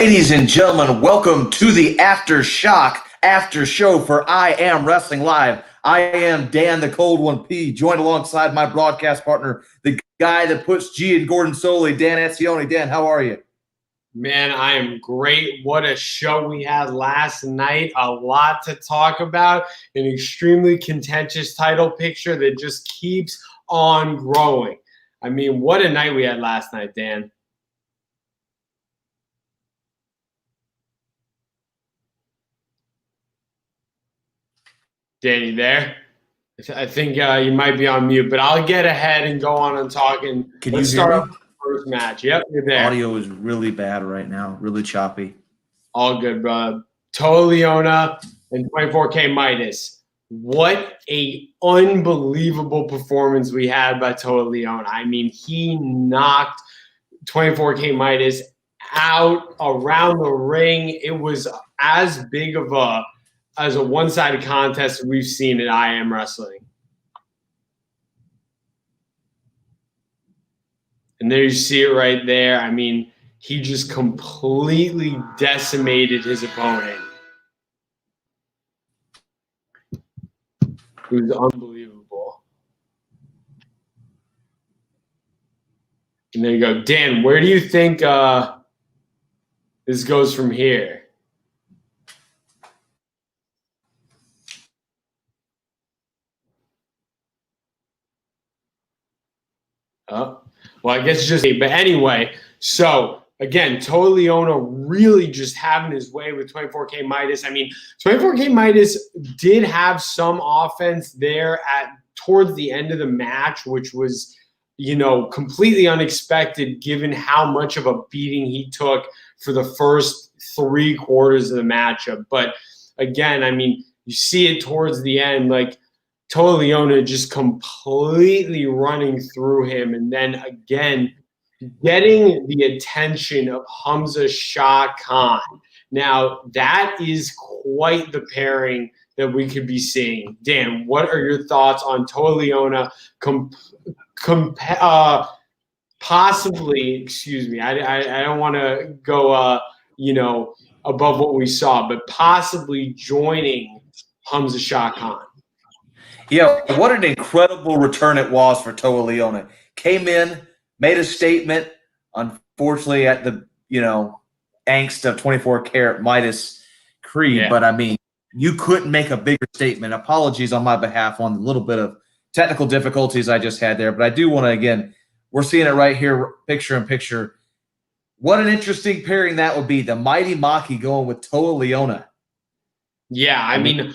Ladies and gentlemen, welcome to the AfterShock after show for I Am Wrestling Live. I am Dan the Cold One P, joined alongside my broadcast partner, the guy that puts G in Gordon Soley, Dan Ascione. Dan, how are you? Man, I am great. What a show we had last night. A lot to talk about. An extremely contentious title picture that just keeps on growing. I mean, what a night we had last night, Dan. Dan, you there? I think you might be on mute, but I'll get ahead and go on and talk. And Let's start off the first match. Yep, you're there. Audio is really bad right now, really choppy. All good, bro. Toa Leona and 24K Midas. What a unbelievable performance we had by Toa Leona. I mean, he knocked 24K Midas out around the ring. It was as big of a one-sided contest we've seen at I Am Wrestling. And there you see it right there. I mean, he just completely decimated his opponent. It was unbelievable. And there you go. Dan, where do you think this goes from here? Oh, well, I guess just – but anyway, so – again, Toa Leona really just having his way with 24K Midas. I mean, 24K Midas did have some offense there towards the end of the match, which was, completely unexpected given how much of a beating he took for the first 3 quarters of the matchup. But again, I mean, you see it towards the end, like Toa Leona just completely running through him, and then again getting the attention of AfterShock Khan. Now, that is quite the pairing that we could be seeing. Dan, what are your thoughts on Toa Leona possibly, excuse me, I don't want to go, above what we saw, but possibly joining AfterShock Khan? Yeah, what an incredible return it was for Toa Leona. Came in, made a statement, unfortunately, at the, angst of 24-karat Midas Creed. Yeah. But, I mean, you couldn't make a bigger statement. Apologies on my behalf on the little bit of technical difficulties I just had there. But I do want to, again, we're seeing it right here, picture in picture. What an interesting pairing that would be. The Mighty Maki going with Toa Leona. Yeah, I mean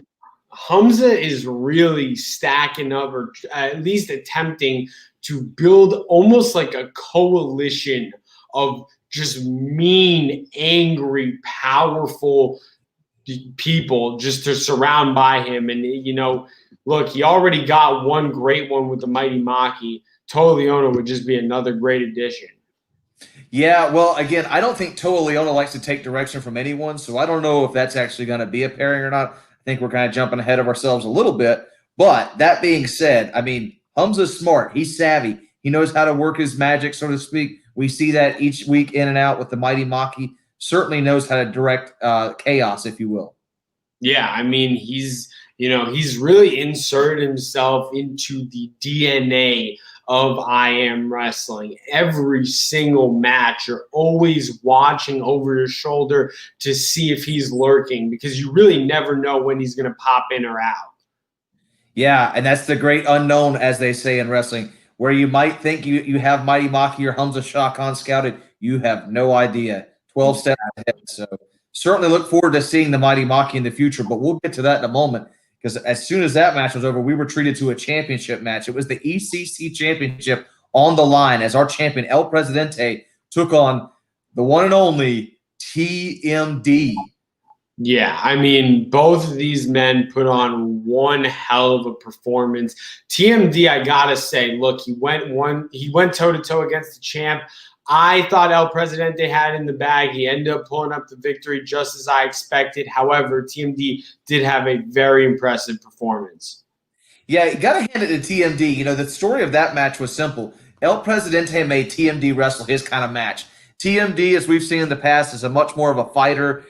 Hamza is really stacking up, or at least attempting to build almost like a coalition of just mean, angry, powerful people just to surround by him. And, look, he already got one great one with the Mighty Maki. Toa Leona would just be another great addition. Yeah, well, again, I don't think Toa Leona likes to take direction from anyone, so I don't know if that's actually going to be a pairing or not. I think we're kind of jumping ahead of ourselves a little bit. But that being said, I mean, Hamza's smart. He's savvy. He knows how to work his magic, so to speak. We see that each week in and out with the Mighty Maki. Certainly knows how to direct chaos, if you will. Yeah, I mean, he's really inserted himself into the DNA of I Am Wrestling. Every single match, you're always watching over your shoulder to see if he's lurking, because you really never know when he's going to pop in or out. Yeah, and that's the great unknown, as they say in wrestling, where you might think you have Mighty Maki or AfterShock Khan scouted. You have no idea. 12 steps ahead. So certainly look forward to seeing the Mighty Maki in the future, but we'll get to that in a moment. Because as soon as that match was over, we were treated to a championship match. It was the ECC championship on the line as our champion, El Presidente, took on the one and only TMD. Yeah, I mean, both of these men put on one hell of a performance. TMD, I got to say, look, he went toe-to-toe against the champ. I thought El Presidente had in the bag. He ended up pulling up the victory just as I expected. However, TMD did have a very impressive performance. Yeah, you got to hand it to TMD. The story of that match was simple. El Presidente made TMD wrestle his kind of match. TMD, as we've seen in the past, is a much more of a fighter,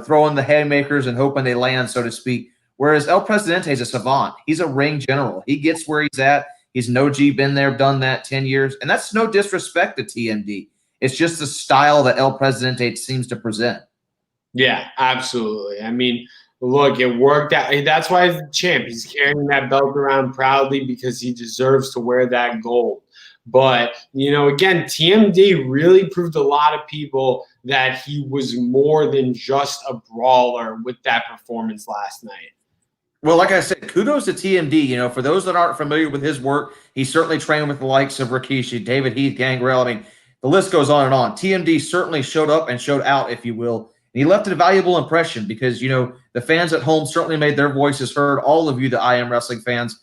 throwing the haymakers and hoping they land, so to speak. Whereas El Presidente is a savant. He's a ring general. He gets where he's at. He's an OG, been there, done that 10 years. And that's no disrespect to TMD. It's just the style that El Presidente seems to present. Yeah, absolutely. I mean, look, it worked out. That's why he's the champ. He's carrying that belt around proudly because he deserves to wear that gold. But, again, TMD really proved a lot of people that he was more than just a brawler with that performance last night. Well, like I said, kudos to TMD. For those that aren't familiar with his work, he certainly trained with the likes of Rikishi, David Heath, Gangrel. I mean, the list goes on and on. TMD certainly showed up and showed out, if you will. And he left a valuable impression because, the fans at home certainly made their voices heard, all of you, the I Am Wrestling fans,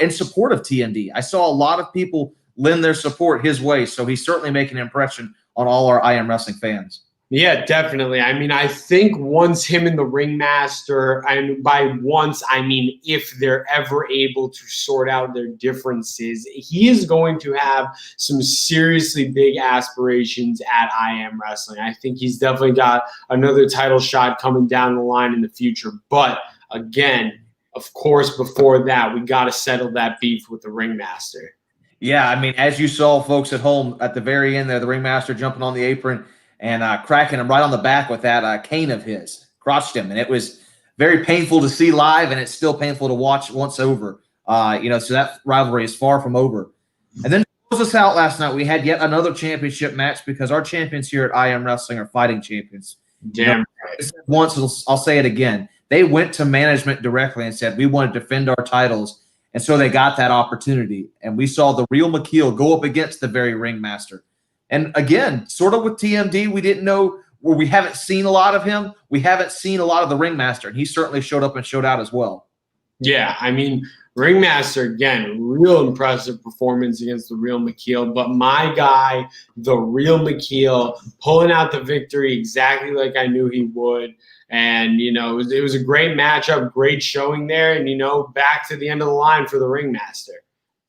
in support of TMD. I saw a lot of people lend their support his way, so he's certainly making an impression on all our I Am Wrestling fans. Yeah, definitely. I mean, I think once him and the ringmaster, and by once, I mean if they're ever able to sort out their differences, he is going to have some seriously big aspirations at I Am Wrestling. I think he's definitely got another title shot coming down the line in the future. But again, of course, before that, we got to settle that beef with the ringmaster. Yeah, I mean, as you saw, folks at home, at the very end there, the ringmaster jumping on the apron and cracking him right on the back with that cane of his, crotched him. And it was very painful to see live, and it's still painful to watch once over. So that rivalry is far from over. And then to close us out last night, we had yet another championship match because our champions here at I Am Wrestling are fighting champions. Damn right. I said once, I'll say it again. They went to management directly and said, we want to defend our titles. And so they got that opportunity. And we saw the real McKeel go up against the very ringmaster. And again, sort of with TMD, we didn't know, where we haven't seen a lot of him. We haven't seen a lot of the ringmaster. And he certainly showed up and showed out as well. Yeah, I mean, ringmaster, again, real impressive performance against the real McKeel. But my guy, the real McKeel, pulling out the victory exactly like I knew he would. And, it was a great matchup, great showing there. And, back to the end of the line for the ringmaster.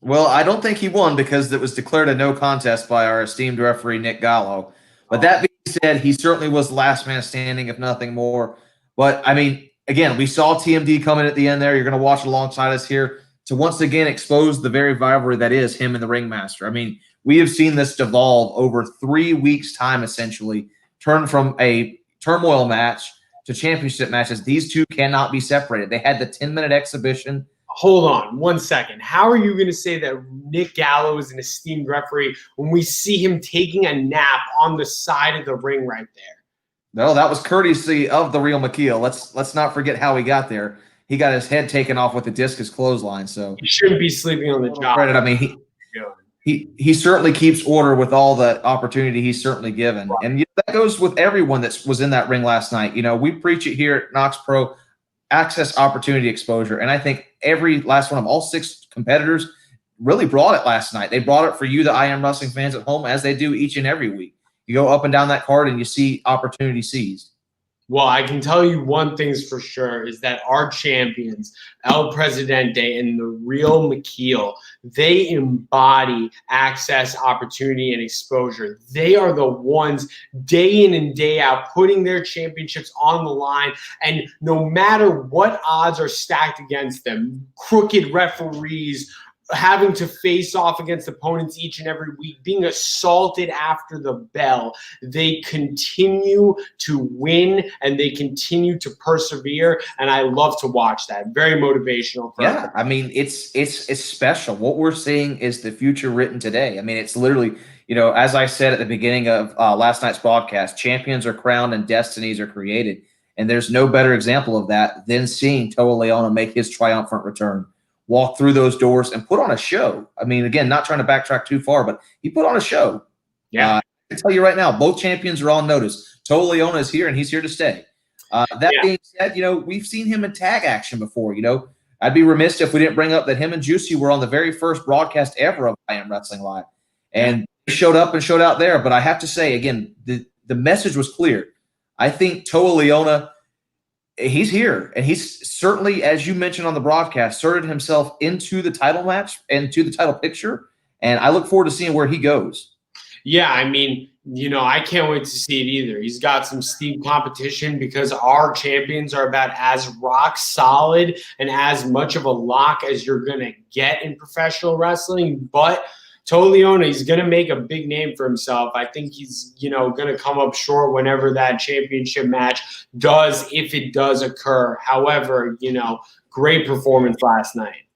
Well, I don't think he won because it was declared a no contest by our esteemed referee, Nick Gallo. But that being said, he certainly was the last man standing, if nothing more. But, I mean, again, we saw TMD coming at the end there. You're going to watch alongside us here to once again expose the very rivalry that is him and the ringmaster. I mean, we have seen this devolve over 3 weeks' time, essentially, turn from a turmoil match to championship matches. These two cannot be separated. They had the 10-minute exhibition. Hold on 1 second. How are you going to say that Nick Gallo is an esteemed referee when we see him taking a nap on the side of the ring right there? No, that was courtesy of the real McKeel. Let's not forget how he got there. He got his head taken off with a discus clothesline. So he shouldn't be sleeping on the job. Credit. I mean, he certainly keeps order with all the opportunity he's certainly given. Right. And that goes with everyone that was in that ring last night. We preach it here at Knox Pro, access, opportunity, exposure. And I think every last one of all 6 competitors really brought it last night. They brought it for you, the I Am Wrestling fans at home, as they do each and every week. You go up and down that card and you see opportunity seized. Well, I can tell you one thing's for sure is that our champions, El Presidente and the real McKeel, they embody access, opportunity, and exposure. They are the ones day in and day out putting their championships on the line. And no matter what odds are stacked against them, crooked referees, having to face off against opponents each and every week, being assaulted after the bell, they continue to win and they continue to persevere. And I love to watch that. Very motivational. Yeah, I mean, it's special. What we're seeing is the future written today. I mean, it's literally, as I said at the beginning of last night's broadcast, champions are crowned and destinies are created. And there's no better example of that than seeing Toa Leona make his triumphant return, walk through those doors and put on a show. I mean, again, not trying to backtrack too far, but he put on a show. Yeah. I can tell you right now, both champions are on notice. Toa Leona is here and he's here to stay. Being said, we've seen him in tag action before. I'd be remiss if we didn't bring up that him and Juicy were on the very first broadcast ever of I Am Wrestling Live. And he showed up and showed out there. But I have to say, again, the message was clear. I think Toa Leona, he's here, and he's certainly, as you mentioned on the broadcast, inserted himself into the title match and to the title picture, and I look forward to seeing where he goes. Yeah, I mean, I can't wait to see it either. He's got some steep competition because our champions are about as rock solid and as much of a lock as you're going to get in professional wrestling. But Toleone, he's going to make a big name for himself. I think he's, going to come up short whenever that championship match does, if it does occur. However, great performance last night.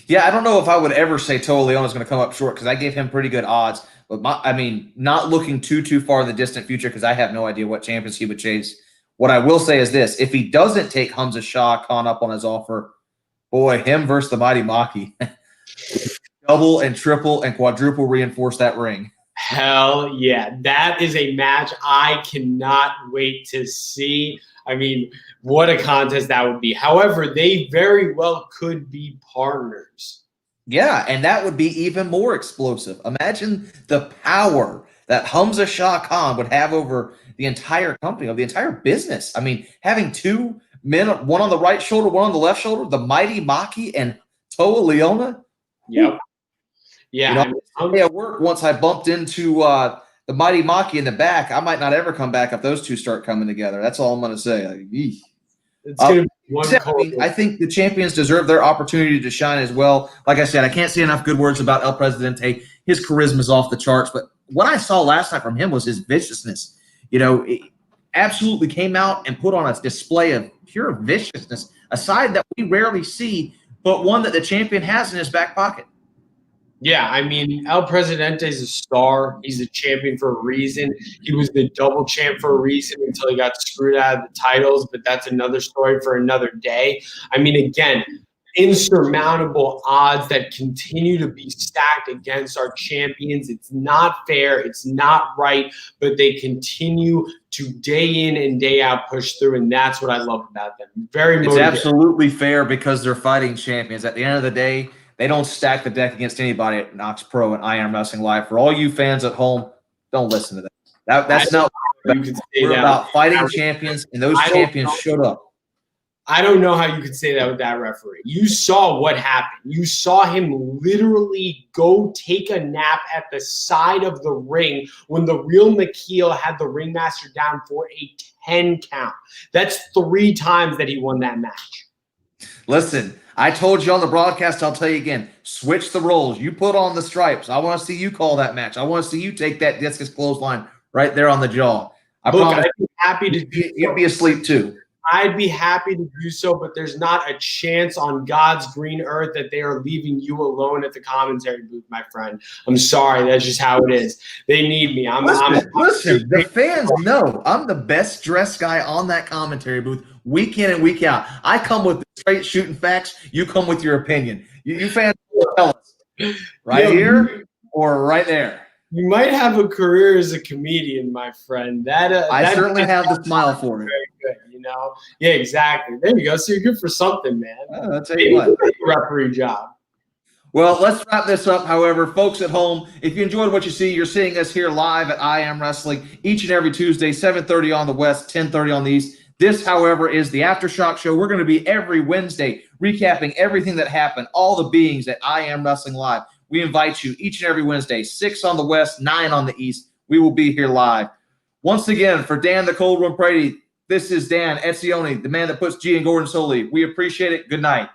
Yeah, I don't know if I would ever say Toa is going to come up short because I gave him pretty good odds. But not looking too far in the distant future because I have no idea what champions he would chase. What I will say is this: if he doesn't take Hamza Shah Khan up on his offer, boy, him versus the Mighty Maki, double and triple and quadruple reinforce that ring. Hell yeah, that is a match I cannot wait to see. I mean, what a contest that would be. However, they very well could be partners. Yeah, and that would be even more explosive. Imagine the power that Hamza Shah Khan would have over the entire company, over the entire business. I mean, having two men, one on the right shoulder, one on the left shoulder, the Mighty Maki and Toa Liona. Yep. Yeah. At work, once I bumped into the Mighty Maki in the back, I might not ever come back if those two start coming together. That's all I'm going to say. It's going to be one I think the champions deserve their opportunity to shine as well. Like I said, I can't say enough good words about El Presidente. His charisma is off the charts, but what I saw last night from him was his viciousness. It absolutely came out and put on a display of pure viciousness, a side that we rarely see, but one that the champion has in his back pocket. Yeah, I mean, El Presidente is a star. He's a champion for a reason. He was the double champ for a reason until he got screwed out of the titles, but that's another story for another day. I mean, again, insurmountable odds that continue to be stacked against our champions. It's not fair. It's not right, but they continue to day in and day out push through, and that's what I love about them. Very motivated. It's absolutely fair because they're fighting champions. At the end of the day, they don't stack the deck against anybody at Knox Pro and I Am Wrestling Live. For all you fans at home, don't listen to that. That's not what we're about. Fighting champions, and those champions showed up. I don't know how you could say that with that referee. You saw what happened. You saw him literally go take a nap at the side of the ring when the real McKeel had the ringmaster down for a 10 count. That's 3 times that he won that match. Listen, I told you on the broadcast, I'll tell you again, switch the roles. You put on the stripes. I want to see you call that match. I want to see you take that discus clothesline right there on the jaw. I promise I'd be happy to do you'd be asleep too. I'd be happy to do so, but there's not a chance on God's green earth that they are leaving you alone at the commentary booth, my friend. I'm sorry. That's just how it is. They need me. Listen, the fans know I'm the best dressed guy on that commentary booth week in and week out. I come with the straight shooting facts. You come with your opinion. You fans tell us right here or right there. You might have a career as a comedian, my friend. I certainly have the smile for it. Very good, Yeah, exactly. There you go. So you're good for something, man. I'll tell you what. Referee job. Well, let's wrap this up. However, folks at home, if you enjoyed what you see, you're seeing us here live at I Am Wrestling each and every Tuesday, 7:30 on the West, 10:30 on the East. This, however, is the AfterShock show. We're going to be every Wednesday recapping everything that happened, all the beings at I Am Wrestling Live. We invite you each and every Wednesday, 6 on the West, 9 on the East. We will be here live. Once again, for Dan the Cold Room Brady, this is Dan Etzioni, the man that puts G in Gordon Soley. We appreciate it. Good night.